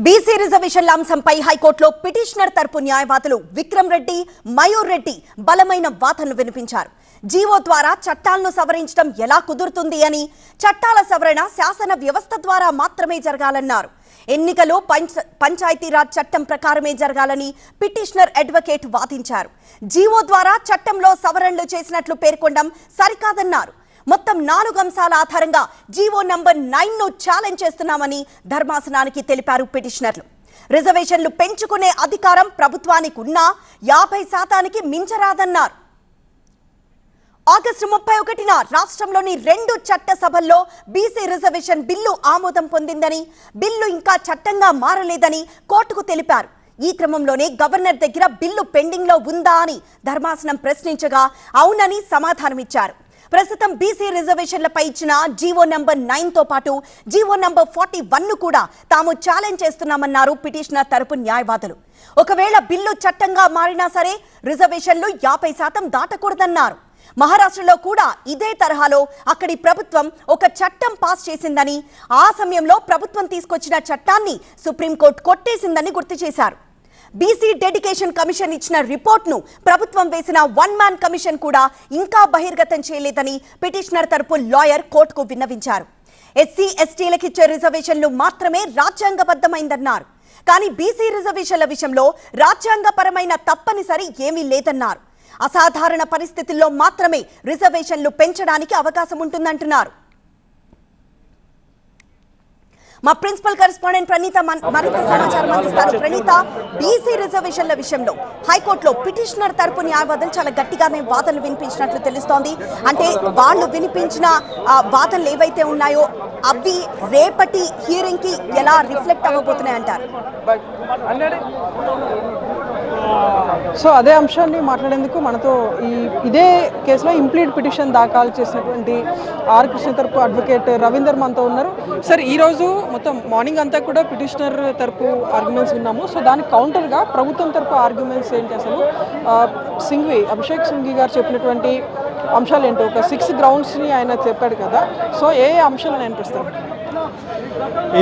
BC రిజర్వేషన్ల అంశంపై హైకోర్టులో పిటిషనర్ తరపు న్యాయవాదులు విక్రమ్ రెడ్డి, మయూర్ రెడ్డి బలమైన వాదనలు వినిపించారు. జీవో ద్వారా చట్టాలను సవరించడం ఎలా కుదురుతుంది అని, చట్టాల సవరణ శాసన వ్యవస్థ ద్వారా మాత్రమే జరగాలన్నారు. ఎన్నికలు పంచాయతీరాజ్ చట్టం ప్రకారమే జరగాలని పిటిషనర్ అడ్వకేట్ వాదించారు. జీవో ద్వారా చట్టంలో సవరణలు చేసినట్లు పేర్కొనడం సరికాదన్నారు. మొత్తం 4 అంశాల ఆధారంగా జీవో నంబర్ 9ను ఛాలెంజ్ చేస్తున్నామని ధర్మాసనానికి తెలిపారు పిటిషనర్లు. రిజర్వేషన్లు పెంచుకునే అధికారం ప్రభుత్వానికి ఉన్నా 50% మించరాదన్నారు. ఆగస్టు 31న రాష్ట్రంలోని 2 చట్టసభల్లో బీసీ రిజర్వేషన్ బిల్లు ఆమోదం పొందిందని, బిల్లు ఇంకా చట్టంగా మారలేదని కోర్టుకు తెలిపారు. ఈ క్రమంలోనే గవర్నర్ దగ్గర బిల్లు పెండింగ్ లో ఉందా అని ధర్మాసనం ప్రశ్నించగా అవునని సమాధానమిచ్చారు. ప్రస్తుతం బీసీ రిజర్వేషన్లపై ఇచ్చిన జీవో నంబర్ 9తో పాటు జీవో నంబర్ 41ను కూడా తాము ఛాలెంజ్ చేస్తున్నామన్నారు పిటిషనర్ తరపు న్యాయవాదులు. ఒకవేళ బిల్లు చట్టంగా మారినా సరే రిజర్వేషన్లు 50% దాటకూడదన్నారు. మహారాష్ట్రలో కూడా ఇదే తరహాలో అక్కడి ప్రభుత్వం ఒక చట్టం పాస్ చేసిందని, ఆ సమయంలో ప్రభుత్వం తీసుకొచ్చిన చట్టాన్ని సుప్రీంకోర్టు కొట్టేసిందని గుర్తు చేశారు. బీసీ డెడికేషన్ కమిషన్ ఇచ్చిన రిపోర్ట్ను ప్రభుత్వం వేసిన 1 మ్యాన్ కమిషన్ కూడా ఇంకా బహిర్గతం చేయలేదని పిటిషనర్ తరపు లాయర్ కోర్టుకు విన్నవించారు. ఎస్సీ ఎస్టీలకు ఇచ్చే రిజర్వేషన్లు మాత్రమే రాజ్యాంగబద్ధమైందన్నారు. కానీ బీసీ రిజర్వేషన్ల విషయంలో రాజ్యాంగపరమైన తప్పనిసరి ఏమీ లేదన్నారు. అసాధారణ పరిస్థితుల్లో మాత్రమే రిజర్వేషన్లు పెంచడానికి అవకాశం ఉంటుందంటున్నారు. మా ప్రిన్సిపల్ కరెస్పాండెంట్ ప్రణీత మరింత సమాచారం అందిస్తారు. ప్రణీత, బీసీ రిజర్వేషన్ల విషయంలో హైకోర్టులో పిటిషనర్ తరపు న్యాయవాదులు చాలా గట్టిగానే వాదనలు వినిపించినట్లు తెలుస్తోంది. అంటే వాళ్ళు వినిపించిన వాదనలు ఏవైతే ఉన్నాయో అవి రేపటి హియరింగ్ కి ఎలా రిఫ్లెక్ట్ అవ్వబోతున్నాయి అంటారు? సో అదే అంశాన్ని మాట్లాడేందుకు మనతో ఇదే కేసులో ఇంప్లీడ్ పిటిషన్ దాఖలు చేసినటువంటి ఆర్ కృష్ణ తరపు అడ్వకేట్ రవీందర్ మనతో ఉన్నారు. సార్, ఈరోజు మొత్తం మార్నింగ్ అంతా కూడా పిటిషనర్ తరపు ఆర్గ్యుమెంట్స్ విన్నాము. సో దానికి కౌంటర్గా ప్రభుత్వం తరపు ఆర్గ్యుమెంట్స్ ఏంటి, అసలు అభిషేక్ సింఘ్వి గారు చెప్పినటువంటి అంశాలు ఏంటో ఒక 6 గ్రౌండ్స్ని ఆయన చెప్పాడు కదా. సో ఏ అంశాలను ఆయన ప్రస్తావించారు?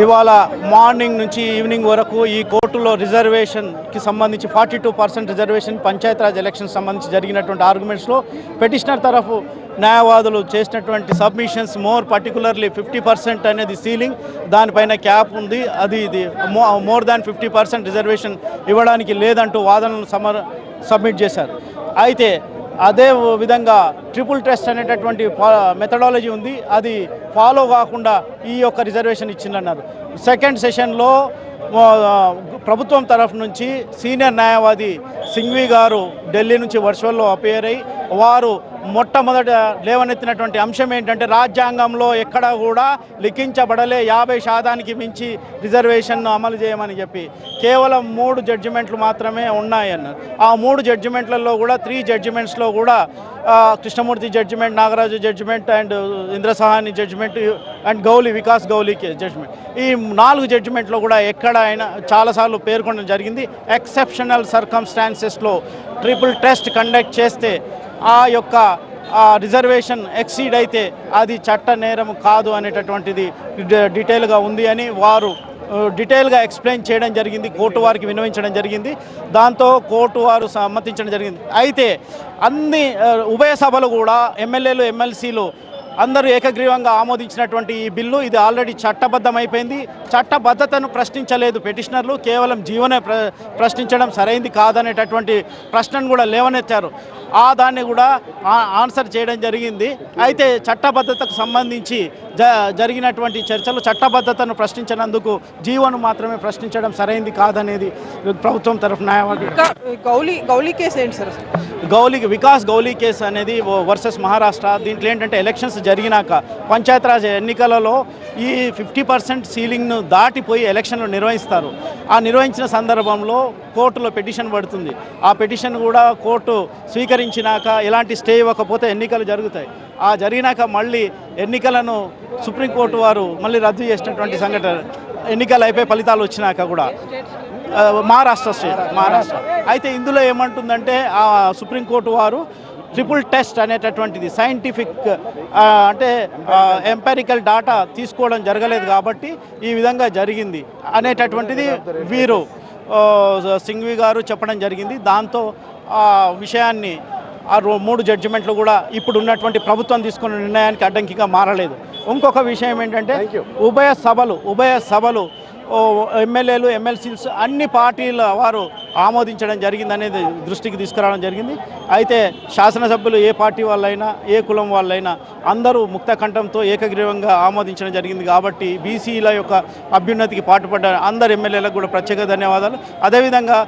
ఇవాళ మార్నింగ్ నుంచి ఈవినింగ్ వరకు ఈ కోర్టులో రిజర్వేషన్కి సంబంధించి 42% రిజర్వేషన్ పంచాయతీరాజ్ ఎలక్షన్ సంబంధించి జరిగినటువంటి ఆర్గ్యుమెంట్స్లో పిటిషనర్ తరఫు న్యాయవాదులు చేసినటువంటి సబ్మిషన్స్ పర్టికులర్లీ 50% అనేది సీలింగ్, దానిపైన క్యాప్ ఉంది, ఇది మోర్ దాన్ 50% రిజర్వేషన్ ఇవ్వడానికి లేదంటూ వాదనలు సబ్మిట్ చేశారు. అయితే అదే విధంగా ట్రిపుల్ టెస్ట్ అనేటటువంటి మెథడాలజీ ఉంది, అది ఫాలో కాకుండా ఈ యొక్క రిజర్వేషన్ ఇచ్చిందన్నారు. సెకండ్ సెషన్లో ప్రభుత్వం తరఫు నుంచి సీనియర్ న్యాయవాది సింఘ్వి గారు ఢిల్లీ నుంచి వర్చువల్లో అపియర్ అయ్యి వారు మొట్టమొదట లేవనెత్తినటువంటి అంశం ఏంటంటే రాజ్యాంగంలో ఎక్కడ కూడా లిఖించబడలే 50% మించి రిజర్వేషన్ను అమలు చేయమని చెప్పి కేవలం 3 జడ్జిమెంట్లు మాత్రమే ఉన్నాయన్నారు. ఆ 3 జడ్జిమెంట్లలో కూడా 3 జడ్జిమెంట్స్లో కూడా Krishnamurthy judgement, Nagaraju judgement and ఇంద్రసహాని judgement and Vikas Gauli judgement, ఈ 4 జడ్జిమెంట్లో కూడా ఎక్కడైనా చాలాసార్లు పేర్కొనడం జరిగింది. ఎక్సెప్షనల్ సర్కమ్స్టాన్సెస్లో ట్రిపుల్ టెస్ట్ కండక్ట్ చేస్తే ఆ యొక్క రిజర్వేషన్ ఎక్సీడ్ అయితే అది చట్ట నేరం కాదు అనేటటువంటిది డీటెయిల్గా ఉంది అని వారు డీటెయిల్గా ఎక్స్ప్లెయిన్ చేయడం జరిగింది, కోర్టు వారికి విన్నవించడం జరిగింది. దాంతో కోర్టు వారు సమ్మతించడం జరిగింది. అయితే అన్ని ఉభయ సభలు కూడా ఎమ్మెల్యేలు, ఎమ్మెల్సీలు అందరూ ఏకగ్రీవంగా ఆమోదించినటువంటి ఈ బిల్లు ఇది ఆల్రెడీ చట్టబద్ధమైపోయింది. చట్టబద్ధతను ప్రశ్నించలేదు పిటిషనర్లు, కేవలం జీవోనే ప్రశ్నించడం సరైంది కాదనేటటువంటి ప్రశ్నను కూడా లేవనెత్తారు. దాన్ని కూడా ఆన్సర్ చేయడం జరిగింది. అయితే చట్టబద్ధతకు సంబంధించి జరిగినటువంటి చర్చలు చట్టబద్ధతను ప్రశ్నించినందుకు జీవోను మాత్రమే ప్రశ్నించడం సరైంది కాదనేది ప్రభుత్వం తరఫు న్యాయవాది. గౌలీ కేసు ఏంటి సార్? వికాస్ గౌలీ కేసు అనేది వర్సెస్ మహారాష్ట్ర. దీంట్లో ఏంటంటే ఎలక్షన్స్ జరిగినాక పంచాయతీరాజ్ ఎన్నికలలో ఈ 50% సీలింగ్ను దాటిపోయి ఎలక్షన్లు నిర్వహిస్తారు. ఆ నిర్వహించిన సందర్భంలో కోర్టులో పిటిషన్ పడుతుంది. ఆ పిటిషన్ కూడా కోర్టు స్వీకరించినాక ఎలాంటి స్టే ఇవ్వకపోతే ఎన్నికలు జరుగుతాయి. ఆ జరిగినాక మళ్ళీ ఎన్నికలను సుప్రీంకోర్టు వారు మళ్ళీ రద్దు చేసినటువంటి సంఘటన, ఎన్నికలు అయిపోయి ఫలితాలు వచ్చినాక కూడా మహారాష్ట్ర. అయితే ఇందులో ఏమంటుందంటే సుప్రీంకోర్టు వారు ట్రిపుల్ టెస్ట్ అనేటటువంటిది సైంటిఫిక్ అంటే ఎంపెరికల్ డాటా తీసుకోవడం జరగలేదు కాబట్టి ఈ విధంగా జరిగింది అనేటటువంటిది వీరు సింఘ్వి గారు చెప్పడం జరిగింది. దాంతో ఆ విషయాన్ని ఆ 3 జడ్జిమెంట్లు కూడా ఇప్పుడు ఉన్నటువంటి ప్రభుత్వం తీసుకున్న నిర్ణయానికి అడ్డంకిగా మారలేదు. ఇంకొక విషయం ఏంటంటే ఉభయ సభలు ఎమ్మెల్యేలు ఎమ్మెల్సీస్ అన్ని పార్టీల వారు ఆమోదించడం జరిగింది అనేది దృష్టికి తీసుకురావడం జరిగింది. అయితే శాసనసభ్యులు ఏ పార్టీ వాళ్ళైనా ఏ కులం వాళ్ళైనా అందరూ ముక్తకంఠంతో ఏకగ్రీవంగా ఆమోదించడం జరిగింది. కాబట్టి బీసీల యొక్క అభ్యున్నతికి పాటుపడ్డ అందరు ఎమ్మెల్యేలకు కూడా ప్రత్యేక ధన్యవాదాలు. అదేవిధంగా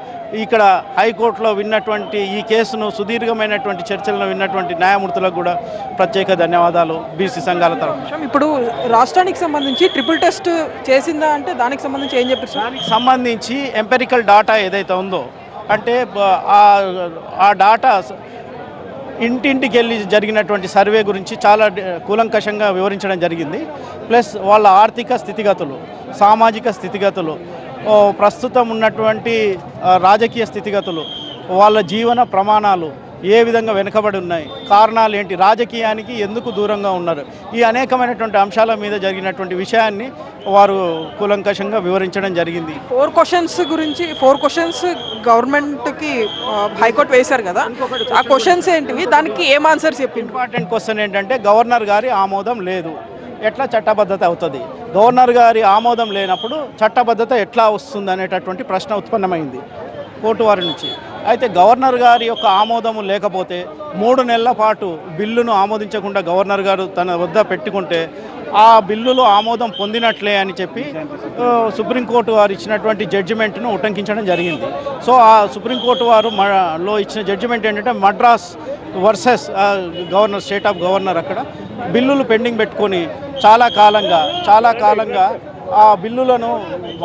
ఇక్కడ హైకోర్టులో విన్నటువంటి ఈ కేసును సుదీర్ఘమైనటువంటి చర్చలను విన్నటువంటి న్యాయమూర్తులకు కూడా ప్రత్యేక ధన్యవాదాలు బీసీ సంఘాల తరఫున. ఇప్పుడు రాష్ట్రానికి సంబంధించి ట్రిపుల్ టెస్ట్ చేసిందా అంటే దానికి సంబంధించి ఏం చెప్పారు? దానికి సంబంధించి ఎంపెరికల్ డాటా ఏదైతే ఉందో అంటే ఆ డాటా ఇంటింటికి వెళ్ళి జరిగినటువంటి సర్వే గురించి చాలా కూలంకషంగా వివరించడం జరిగింది. ప్లస్ వాళ్ళ ఆర్థిక స్థితిగతులు, సామాజిక స్థితిగతులు, ప్రస్తుతం ఉన్నటువంటి రాజకీయ స్థితిగతులు, వాళ్ళ జీవన ప్రమాణాలు ఏ విధంగా వెనుకబడి ఉన్నాయి, కారణాలు ఏంటి, రాజకీయానికి ఎందుకు దూరంగా ఉన్నారు, ఈ అనేకమైనటువంటి అంశాల మీద జరిగినటువంటి విషయాన్ని వారు కూలంకషంగా వివరించడం జరిగింది. 4 క్వశ్చన్స్ గవర్నమెంట్కి హైకోర్టు వేశారు కదా, ఆ క్వశ్చన్స్ ఏంటివి, దానికి ఏం ఆన్సర్స్ చెప్పి? ఇంపార్టెంట్ క్వశ్చన్ ఏంటంటే గవర్నర్ గారి ఆమోదం లేదు, ఎట్లా చట్టబద్ధత అవుతుంది? గవర్నర్ గారి ఆమోదం లేనప్పుడు చట్టబద్ధత ఎట్లా వస్తుంది అనేటటువంటి ప్రశ్న ఉత్పన్నమైంది కోర్టు వారి నుంచి. అయితే గవర్నర్ గారి యొక్క ఆమోదము లేకపోతే 3 నెలల పాటు బిల్లును ఆమోదించకుండా గవర్నర్ గారు తన వద్ద పెట్టుకుంటే ఆ బిల్లులో ఆమోదం పొందినట్లే అని చెప్పి సుప్రీంకోర్టు వారు ఇచ్చినటువంటి జడ్జిమెంట్ను ఉటంకించడం జరిగింది. సో ఆ సుప్రీంకోర్టు వారు లో ఇచ్చిన జడ్జిమెంట్ ఏంటంటే Madras versus governor, state of governor, అక్కడ బిల్లులు పెండింగ్ పెట్టుకొని చాలా కాలంగా ఆ బిల్లులను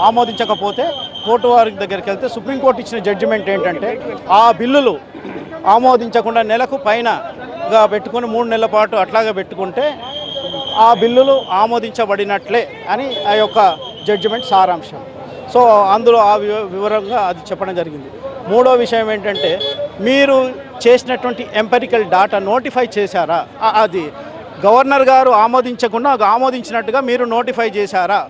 ఆమోదించకపోతే కోర్టు వారి దగ్గరికి వెళ్తే సుప్రీంకోర్టు ఇచ్చిన జడ్జిమెంట్ ఏంటంటే ఆ బిల్లులు ఆమోదించకుండా నెలకు పైనగా పెట్టుకొని 3 నెలల పాటు అట్లాగా పెట్టుకుంటే ఆ బిల్లులు ఆమోదించబడినట్లే అని ఆ యొక్క జడ్జిమెంట్ సారాంశం. సో అందులో ఆ వివరంగా అది చెప్పడం జరిగింది. మూడో విషయం ఏంటంటే మీరు చేసినటువంటి ఎంపెరికల్ డాటా నోటిఫై చేశారా, అది గవర్నర్ గారు ఆమోదించకుండా ఆమోదించినట్టుగా మీరు నోటిఫై చేశారా,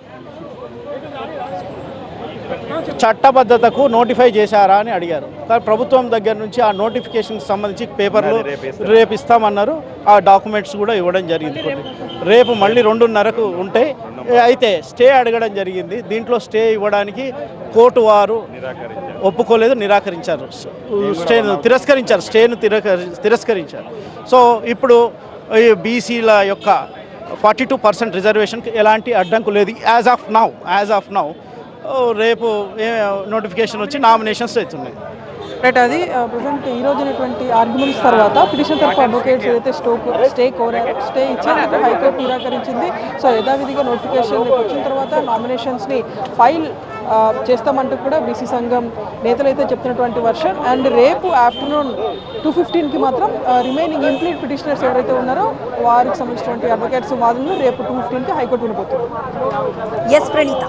చట్టబద్ధతకు నోటిఫై చేశారా అని అడిగారు. కానీ ప్రభుత్వం దగ్గర నుంచి ఆ నోటిఫికేషన్కి సంబంధించి పేపర్లు రేపు ఇస్తామన్నారు. ఆ డాక్యుమెంట్స్ కూడా ఇవ్వడం జరిగింది. రేపు మళ్ళీ 2:30కు ఉంటాయి. అయితే స్టే అడగడం జరిగింది. దీంట్లో స్టే ఇవ్వడానికి కోర్టు వారు ఒప్పుకోలేదు, నిరాకరించారు, స్టేను తిరస్కరించారు. సో ఇప్పుడు ఈ బీసీల యొక్క 42% రిజర్వేషన్కి ఎలాంటి అడ్డంకు లేదు యాజ్ ఆఫ్ నౌ. రేపు నోటిఫికేషన్ వచ్చి నామినేషన్స్ అవుతున్నాయి. రైట్, అది ప్రజెంట్ ఈ రోజునటువంటి ఆర్గ్యుమెంట్స్ తర్వాత పిటిషన్ తరఫు అడ్వకేట్స్ ఏదైతే స్టే ఇచ్చేందుకు హైకోర్టు నిరాకరించింది. సో యథావిధిగా నోటిఫికేషన్ వచ్చిన తర్వాత నామినేషన్స్ని ఫైల్ చేస్తామంటూ కూడా బీసీ సంఘం నేతలు అయితే చెప్తున్నటువంటి వర్షన్. అండ్ రేపు ఆఫ్టర్నూన్ 2:15కి మాత్రం రిమైనింగ్ ఇంప్లీట్ పిటిషనర్స్ ఎవరైతే ఉన్నారో వారికి సంబంధించినటువంటి అడ్వకేట్స్ వాదనలు రేపు 2:15కి హైకోర్టు వినబోతుంది. ఎస్ ప్రణీత.